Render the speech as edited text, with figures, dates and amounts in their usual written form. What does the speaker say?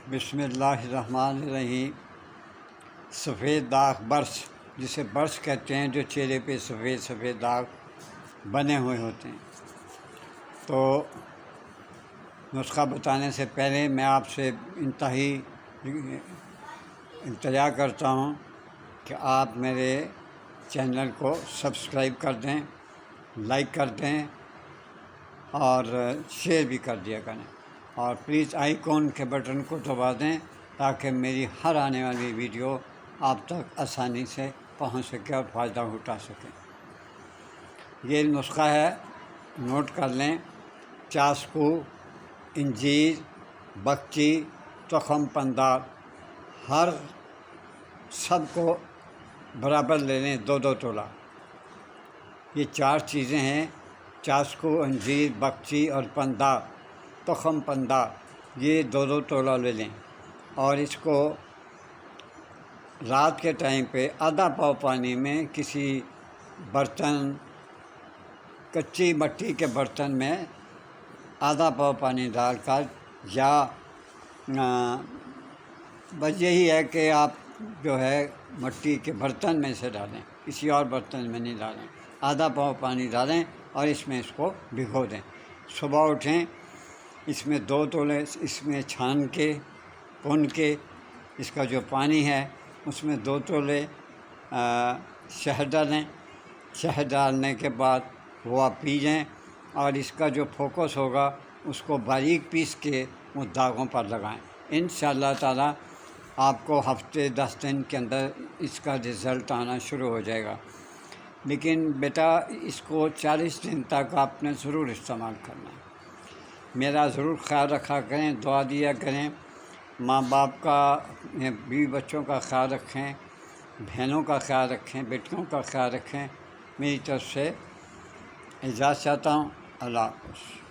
بسم اللہ الرحمن الرحیم۔ سفید داغ برس، جسے برس کہتے ہیں، جو چہرے پہ سفید سفید داغ بنے ہوئے ہوتے ہیں۔ تو نسخہ بتانے سے پہلے میں آپ سے انتہائی التجا کرتا ہوں کہ آپ میرے چینل کو سبسکرائب کر دیں، لائک کر دیں اور شیئر بھی کر دیا کریں، اور پلیز آئیکن کے بٹن کو دبا دیں تاکہ میری ہر آنے والی ویڈیو آپ تک آسانی سے پہنچ سکے اور فائدہ اٹھا سکیں۔ یہ نسخہ ہے، نوٹ کر لیں۔ چاسکو، انجیر، بگچی، تخم پندار، ہر سب کو برابر لے لیں، 2 تولہ۔ یہ 4 چیزیں ہیں: چاسکو، انجیر، بگچی اور پندار، تخم پندار۔ یہ 2 تولہ لے لیں اور اس کو رات کے ٹائم پہ آدھا پاؤ پانی میں کسی برتن، کچی مٹی کے برتن میں آدھا پاؤ پانی ڈال کر، یا بس یہی ہے کہ آپ جو ہے مٹی کے برتن میں سے ڈالیں، کسی اور برتن میں نہیں ڈالیں، آدھا پاؤ پانی ڈالیں اور اس میں اس کو بھگو دیں۔ صبح اٹھیں، اس میں 2 تولے، اس میں چھان کے بھون کے اس کا جو پانی ہے اس میں 2 تولے شہد ڈالیں۔ شہد ڈالنے کے بعد وہ آپ پی جائیں، اور اس کا جو فوکس ہوگا اس کو باریک پیس کے وہ داغوں پر لگائیں۔ انشاءاللہ تعالیٰ آپ کو ہفتے 10 دن کے اندر اس کا رزلٹ آنا شروع ہو جائے گا۔ لیکن بیٹا اس کو 40 دن تک آپ نے ضرور استعمال کرنا ہے۔ میرا ضرور خیال رکھا کریں، دعا دیا کریں، ماں باپ کا، بیوی بچوں کا خیال رکھیں، بہنوں کا خیال رکھیں، بیٹیوں کا خیال رکھیں۔ میری طرف سے اجازت چاہتا ہوں۔ اللہ حافظ۔